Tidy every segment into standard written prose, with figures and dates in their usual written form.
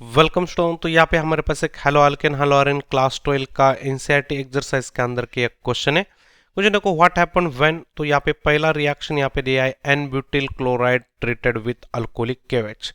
Welcome student. तो यहाँ पे हमारे पास एक हेलो अल्केन हेलो अरेन क्लास 12 का एनसीईआरटी एक्सरसाइज के अंदर की एक क्वेश्चन है। मुझे देखो व्हाट हैपन व्हेन, तो यहाँ पे पहला रिएक्शन यहाँ पे दिया है n butyl chloride treated with alcoholic केवेच।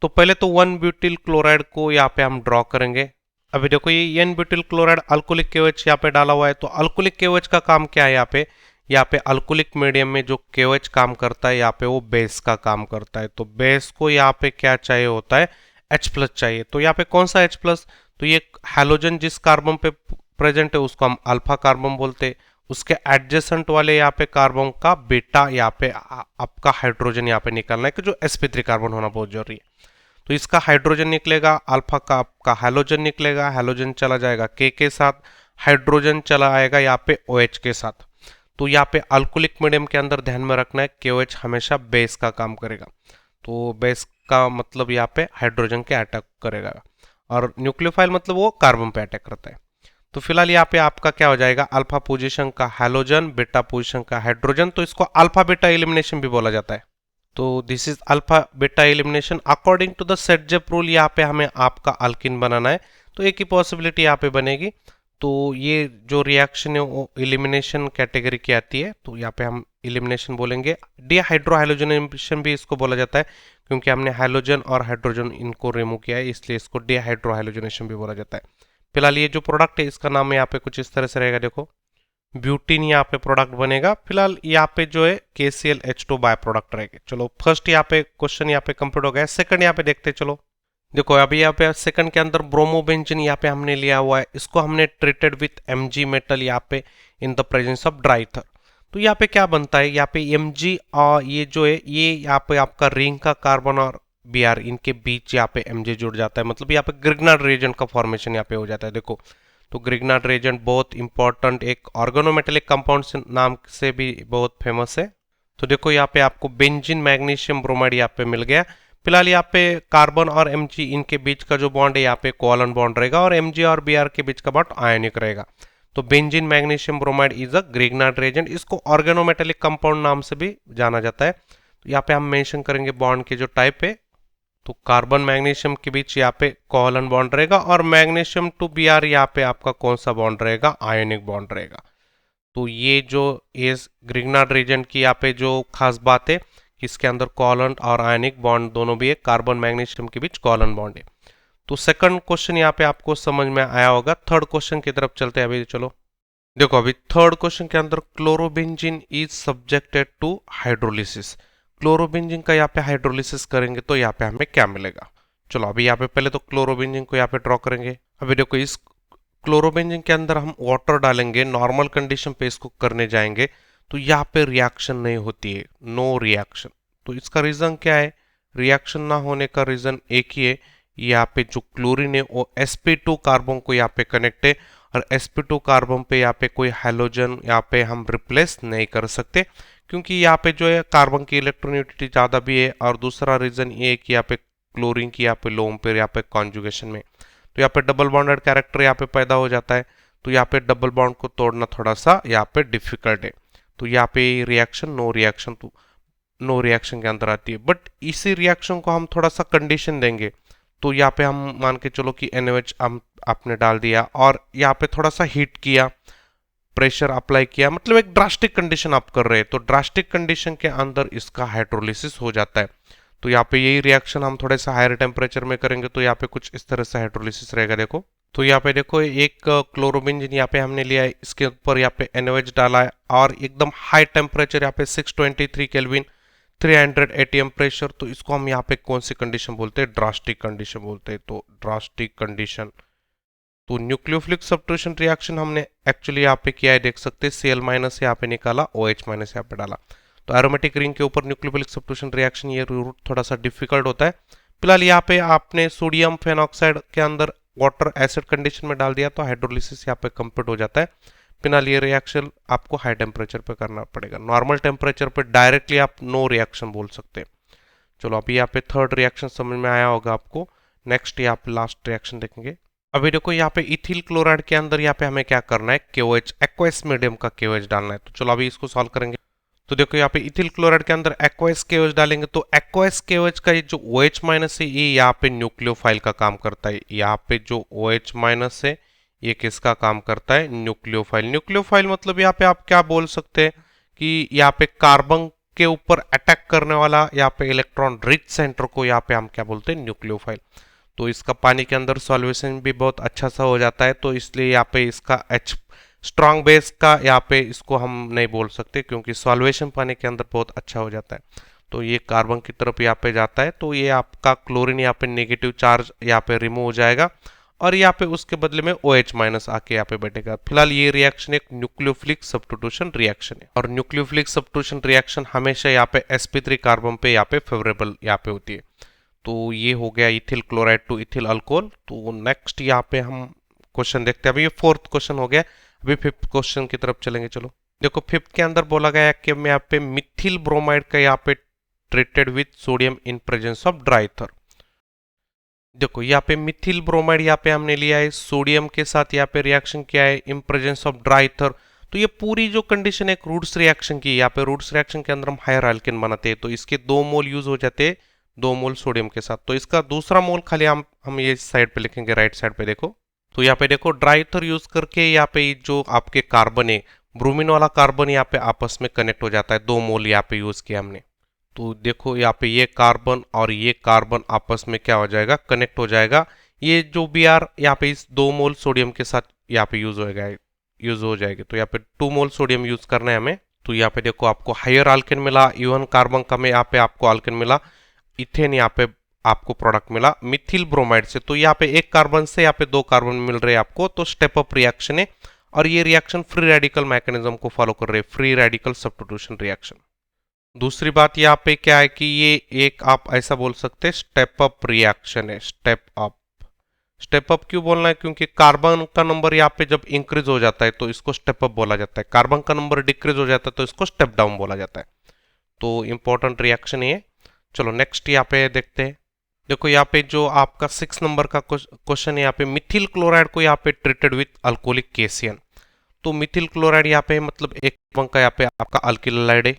तो पहले तो वन ब्यूटिल क्लोराइड को यहाँ पे हम ड्रॉ करेंगे। अभी देखो ये एन ब्यूटिल क्लोराइड अल्कोहलिक केवेच यहाँ पे डाला हुआ है। तो अल्कोहलिक केवेच का काम क्या है यहाँ पे अल्कोहलिक मीडियम में जो केवेच काम करता है यहाँ पे वो बेस का काम करता है। तो बेस को यहाँ पे क्या चाहिए होता है, H प्लस चाहिए। तो यहाँ पे कौन सा H प्लस, तो ये हैलोजन जिस कार्बन पे प्रेजेंट है उसको हम अल्फा कार्बन बोलते हैं। उसके एडजेसेंट वाले यहाँ पे कार्बन का बीटा यहाँ पे आपका हाइड्रोजन यहाँ पे निकालना है कि जो sp3 कार्बन होना बहुत जरूरी है। तो इसका हाइड्रोजन निकलेगा, अल्फा का आपका हैलोजन निकलेगा, हैलोजन चला जाएगा के साथ, हाइड्रोजन चला आएगा यहाँ पे OH के साथ। तो यहाँ पे अल्कोहलिक मीडियम के अंदर ध्यान में रखना है KOH हमेशा बेस का काम करेगा। तो बेस का मतलब यहाँ पे हाइड्रोजन के अटैक करेगा, और न्यूक्लियोफाइल मतलब वो कार्बन पे अटैक करता है। तो फिलहाल यहाँ पे आपका क्या हो जाएगा, अल्फा पोजीशन का हैलोजन, बीटा पोजीशन का हाइड्रोजन। तो इसको अल्फा बीटा एलिमिनेशन भी बोला जाता है। तो this is alpha beta elimination according to the Saytzeff rule. यहाँ पे हमें आपका अल्किन बनाना है, तो एक ही पॉसिबिलिटी यहाँ पे बनेगी। तो ये जो रिएक्शन है वो एलिमिनेशन कैटेगरी की आती है, तो यहाँ पे हम एलिमिनेशन बोलेंगे। डिहाइड्रोहाइलोजनेशन भी इसको बोला जाता है, क्योंकि हमने हाइड्रोजन और हाइड्रोजन इनको रिमूव किया है, इसलिए इसको डिहाइड्रोहाइलोजनेशन भी बोला जाता है। फिलहाल ये जो प्रोडक्ट है इसका नाम यहाँ पे कुछ इस तरह से रहेगा, देखो ब्यूटीन यहाँ पे प्रोडक्ट बनेगा। फिलहाल यहाँ पे जो है KClH2 बाय प्रोडक्ट रहेगा। चलो फर्स्ट यहाँ पे क्वेश्चन यहाँ पे कंप्लीट हो गया। सेकंड यहाँ पे देखते चलो। देखो अभी यहाँ पे सेकंड के अंदर ब्रोमोबेंजीन यहाँ पे हमने लिया हुआ है, इसको हमने ट्रीटेड विथ Mg मेटल यहाँ पे in the presence of dry ether. तो यहाँ पे क्या बनता है, यहाँ पे Mg और ये जो है ये यहाँ पे आपका रिंग का कार्बन और Br इनके बीच यहाँ पे Mg जुड़ जाता है, मतलब यहाँ पे ग्रिग्नार्ड रिएजेंट का फॉर्मेशन यहाँ पे हो जाता है। देखो तो ग्रिग्नार्ड रिएजेंट बहुत इंपॉर्टेंट एक ऑर्गेनोमेटेलिक कंपाउंड नाम से भी बहुत फेमस है। तो देखो यहाँ पे आपको बेंजीन मैग्नीशियम ब्रोमाइड यहाँ पे मिल गया। फिलहाल यहाँ पे कार्बन और Mg इनके बीच का जो बॉन्ड है यहाँ पे कोवैलेंट बॉन्ड रहेगा, और Mg और Br के बीच का बॉन्ड आयनिक रहेगा। तो benzene magnesium bromide is a Grignard reagent. इसको ऑर्गेनोमेटेलिक कंपाउंड नाम से भी जाना जाता है। तो यहाँ पे हम मेंशन करेंगे बॉन्ड के जो टाइप है। तो कार्बन मैग्नीशियम के बीच यहाँ पे कोवैलेंट बॉन्ड रहेगा, और मैग्नीशियम टू Br यहाँ पे आपका कौन सा बॉन्ड रहेगा, आयनिक बॉन्ड रहेगा। तो ये जो इस ग्रिग्नार्ड रिएजेंट की यहाँ पे जो खास बात है कि इसके अंदर कोवैलेंट और आयनिक बॉन्ड दोनों भी है, कार्बन मैग्नीशियम के बीच कोवैलेंट बॉन्ड है। तो सेकंड क्वेश्चन यहाँ पे आपको समझ में आया होगा। थर्ड क्वेश्चन की तरफ चलते हैं अभी। चलो देखो अभी थर्ड क्वेश्चन के अंदर chlorobenzene is subjected to hydrolysis. Chlorobenzene का यहाँ पे हाइड्रोलिसिस करेंगे तो यहाँ पे हमें क्या मिलेगा। चलो अभी यहाँ पे पहले तो क्लोरोबेंजीन को यहाँ पे ड्रॉ करेंगे। अभी देखो इस क्लोरोबेंजीन के अंदर हम वाटर डालेंगे, नॉर्मल कंडीशन पे इसको करने जाएंगे तो यहाँ पे रिएक्शन नहीं होती है, नो रिएक्शन। तो इसका रीजन क्या है, रिएक्शन ना होने का रीजन एक ही है, यहाँ पे जो क्लोरीन है वो sp2 कार्बन को यहाँ पे कनेक्ट है, और sp2 कार्बन पे यहाँ पे कोई हाइड्रोजन यहाँ पे हम रिप्लेस नहीं कर सकते, क्योंकि यहाँ पे जो है कार्बन की इलेक्ट्रोनेगेटिविटी ज़्यादा भी है, और दूसरा रीजन ये है कि यहाँ पे क्लोरीन की यहाँ पे लोन पे यहाँ पे कॉन्जुगेशन में तो यहाँ पे डबल बॉन्डेड कैरेक्टर यहाँ पे पैदा हो जाता है। तो यहाँ पे डबल बॉन्ड को तोड़ना थोड़ा सा यहाँ पे डिफिकल्ट है। तो यहाँ पे रिएक्शन नो रिएक्शन, तो नो रिएक्शन के अंदर आती है। बट इसी रिएक्शन को हम थोड़ा सा कंडीशन देंगे, तो यहाँ पे हम मान के चलो कि NaOH हम आपने डाल दिया, और यहाँ पे थोड़ा सा हीट किया, प्रेशर अप्लाई किया, मतलब एक ड्रास्टिक कंडीशन आप कर रहे हैं, तो ड्रास्टिक कंडीशन के अंदर इसका हाइड्रोलिसिस हो जाता है। तो यहाँ पे यही रिएक्शन हम थोड़े सा हायर टेम्परेचर में करेंगे, तो यहाँ पे कुछ इस तरह से हाइड्रोलिसिस रहेगा। देखो तो यहाँ पे देखो एक क्लोरोबेंजीन यहाँ पे हमने लिया है, इसके ऊपर यहाँ पे NaOH डाला है, और एकदम हाई टेम्परेचर यहाँ पे 623 केल्विन 300 ATM प्रेशर। तो इसको हम यहाँ पे कौन सी कंडीशन बोलते हैं, ड्रास्टिक कंडीशन बोलते हैं। तो ड्रास्टिक कंडीशन, तो न्यूक्लियोफिलिक सब्स्टिट्यूशन रिएक्शन हमने एक्चुअली यहाँ पे किया है, देख सकते हैं Cl माइनस यहाँ पे निकाला, OH माइनस यहाँ पे डाला। तो एरोमेटिक रिंग के ऊपर न्यूक्लियोफिलिक सब्स्टिट्यूशन रिएक्शन ये रूट थोड़ा सा डिफिकल्ट होता है। फिलहाल यहाँ पे आपने सोडियम फेनॉक्साइड के अंदर वाटर एसिड कंडीशन में डाल दिया, तो हाइड्रोलिसिस यहाँ पे कंप्लीट हो जाता है। फिलहाल ये रिएक्शन आपको हाई टेम्परेचर पे करना पड़ेगा, नॉर्मल टेम्परेचर पे डायरेक्टली आप नो रिएक्शन बोल सकते हैं। चलो अभी यहाँ पे थर्ड रिएक्शन समझ में आया होगा आपको। नेक्स्ट यहाँ पे लास्ट रिएक्शन देखेंगे। अभी देखो यहाँ पे इथिल क्लोराइड के अंदर यहाँ पे हमें क्या करना है, KOH एक्वस मीडियम का KOH डालना है। तो चलो अभी इसको सॉल्व करेंगे। तो देखो यहाँ पे इथिल क्लोराइड के अंदर एक्वास KOH डालेंगे तो एक्वास KOH का ये जो OH माइनस है ये यहाँ पे न्यूक्लियोफाइल का काम करता है। यहाँ पे जो OH माइनस है ये किसका काम करता है? न्यूक्लियोफाइल। न्यूक्लियोफाइल मतलब यहाँ पे आप क्या बोल सकते हैं कि यहाँ पे कार्बन के ऊपर अटैक करने वाला यहाँ पे इलेक्ट्रॉन रिच सेंटर को यहाँ पे हम क्या बोलते हैं? न्यूक्लियोफाइल। तो इसका पानी के अंदर सॉल्वेशन भी बहुत अच्छा सा हो जाता है, तो इसलिए यहाँ पे इसका H स्ट्रॉन्ग बेस का यहाँ पे इसको हम नहीं बोल सकते क्योंकि सॉल्वेशन पानी के अंदर बहुत अच्छा हो जाता है। तो ये कार्बन की तरफ यहाँ पे जाता है तो ये आपका क्लोरीन यहाँ पे नेगेटिव चार्ज यहाँ पे रिमूव हो जाएगा और यहाँ पे उसके बदले में OH माइनस आके यहाँ पे बैठेगा। फिलहाल ये रिएक्शन एक न्यूक्लियोफिलिक सब्स्टिट्यूशन रिएक्शन है और न्यूक्लियोफिलिक सब्स्टिट्यूशन रिएक्शन हमेशा यहाँ पे sp3 कार्बन पे यहाँ पे फेवरेबल यहाँ पे होती है। तो ये हो गया ethyl chloride to ethyl alcohol. तो नेक्स्ट यहाँ पे हम क्वेश्चन देखते हैं। अभी ये फोर्थ क्वेश्चन हो गया, अभी फिफ्थ क्वेश्चन की तरफ चलेंगे। चलो देखो फिफ्थ के अंदर बोला गया कि मैं यहाँ पे मिथिल ब्रोमाइड का यहाँ पे treated with sodium in presence of dry ether. देखो यहाँ पे मिथिल ब्रोमाइड यहाँ पे हमने लिया है, सोडियम के साथ यहाँ पे रिएक्शन किया है in presence of dry ether. तो ये पूरी जो कंडीशन है एक रूट्स रिएक्शन की, यहाँ पे रूट्स रिएक्शन के अंदर हम हायर अल्केन बनाते हैं तो इसके 2 मोल यूज हो जाते हैं 2 मोल सोडियम के साथ। तो इसका दूसरा मोल खाली हम ये साइड पे लिखेंगे, राइट साइड पे देखो। तो यहाँ पे देखो ड्राई ईथर यूज करके यहाँ पे जो आपके कार्बन है ब्रोमीन वाला कार्बन यहाँ पे आपस में कनेक्ट हो जाता है, 2 मोल यहाँ पे यूज किया हमने। तो देखो यहाँ पे ये कार्बन और ये कार्बन आपस में क्या हो जाएगा? कनेक्ट हो जाएगा। ये जो Br यहाँ पे इस 2 मोल सोडियम के साथ यहाँ पे यूज हो जाएगी। तो यहाँ पे 2 मोल सोडियम यूज करना है हमें। तो यहाँ पे देखो आपको हायर अल्केन मिला, इवन कार्बन का में यहाँ पे आपको अल्केन मिला, इथेन यहाँ पे आपको प्रोडक्ट मिला मिथिल ब्रोमाइड से। तो यहाँ पे एक कार्बन से यहाँ पे 2 कार्बन मिल रहे हैं आपको, तो स्टेप अप रिएक्शन है और ये रिएक्शन फ्री रेडिकल मैकेनिज्म को फॉलो कर रहे हैं, फ्री रेडिकल सब्स्टिट्यूशन रिएक्शन। दूसरी बात यहाँ पे क्या है कि ये एक आप ऐसा बोल सकते हैं स्टेप अप रिएक्शन है, स्टेप अप। स्टेप अप क्यों बोलना है? क्योंकि कार्बन का नंबर यहाँ पे जब इंक्रीज हो जाता है तो इसको स्टेप अप बोला जाता है, कार्बन का नंबर डिक्रीज हो जाता है तो इसको स्टेप डाउन बोला जाता है। तो इंपॉर्टेंट रिएक्शन ये। चलो नेक्स्ट यहाँ पे देखते हैं। देखो यहाँ पे जो आपका 6 नंबर का क्वेश्चन है, यहाँ पे मिथिल क्लोराइड को यहाँ पे ट्रीटेड विथ अल्कोहलिक केसियन। तो मिथिल क्लोराइड यहाँ पे मतलब एक का यहाँ पे आपका अल्किलाइड है।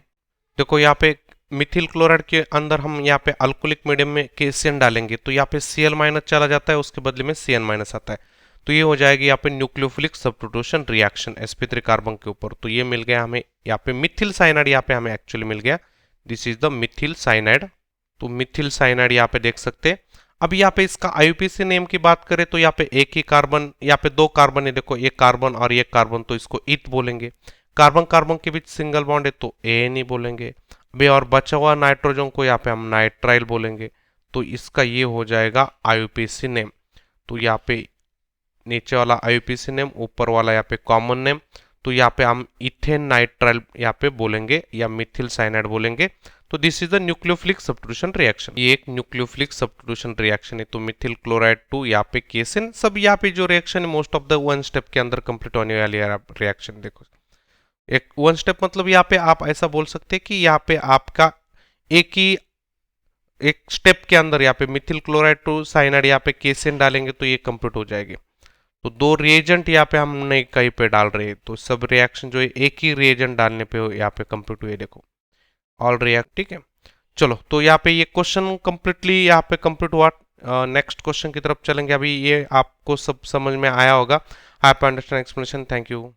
देखो यहाँ पे मिथिल क्लोराइड के अंदर हम यहाँ पे अल्कोहलिक मीडियम में केसियन डालेंगे तो यहाँ पे Cl माइनस चला जाता है, उसके बदले में Cn माइनस आता है। तो ये हो जाएगी यहाँ पे nucleophilic substitution reaction sp3 carbon के ऊपर। तो ये मिल गया हमें यहाँ पे मिथिल साइनाइड, यहाँ पे हमें एक्चुअली मिल गया, this is the Mithil cyanide. तो मिथिल साइनाइड यहाँ पे देख सकते हैं। अब यहाँ पे इसका IUPAC नेम की बात करें तो यहाँ पे एक ही कार्बन, यहाँ पे 2 कार्बन है, देखो एक कार्बन और एक कार्बन, तो इसको ईथ बोलेंगे। कार्बन कार्बन के बीच सिंगल बॉन्ड है तो ANE बोलेंगे। अभी और बचा हुआ नाइट्रोजन को यहाँ पे हम नाइट्राइल बोलेंगे। तो इसका ये हो जाएगा IUPAC नेम। तो यहाँ पे नीचे वाला IUPAC नेम, ऊपर वाला यहाँ पे कॉमन नेम। तो यहाँ पे हम इथेन नाइट्राइल यहाँ पे बोलेंगे या मिथिल साइनाइड बोलेंगे। तो this is the nucleophilic substitution reaction, ये एक न्यूक्लियोफिलिक सब्स्टिट्यूशन रिएक्शन है। तो मिथिल क्लोराइड टू यहाँ पे केसिन, सब यहाँ पे जो रिएक्शन है मोस्ट ऑफ द 1 स्टेप के अंदर कंप्लीट होने वाली रिएक्शन। देखो एक 1 स्टेप मतलब यहाँ पे आप ऐसा बोल सकते हैं कि यहाँ पे आपका एक स्टेप के अंदर यहाँ पे मिथिल क्लोराइड टू साइनाइड यहाँ पे केसिन डालेंगे तो ये कंप्लीट हो जाएगी। तो 2 रिएजेंट यहाँ पे हम नहीं कहीं पे डाल रहे हैं, तो सब रिएक्शन जो है एक ही रिएजेंट डालने पे यहाँ पे कंप्लीट हुए। देखो ऑल रिएक्ट, ठीक है। चलो तो यहाँ पे ये क्वेश्चन कंप्लीटली यहाँ पे कंप्लीट हुआ। नेक्स्ट क्वेश्चन की तरफ चलेंगे। अभी ये आपको सब समझ में आया होगा। I understand explanation. Thank you.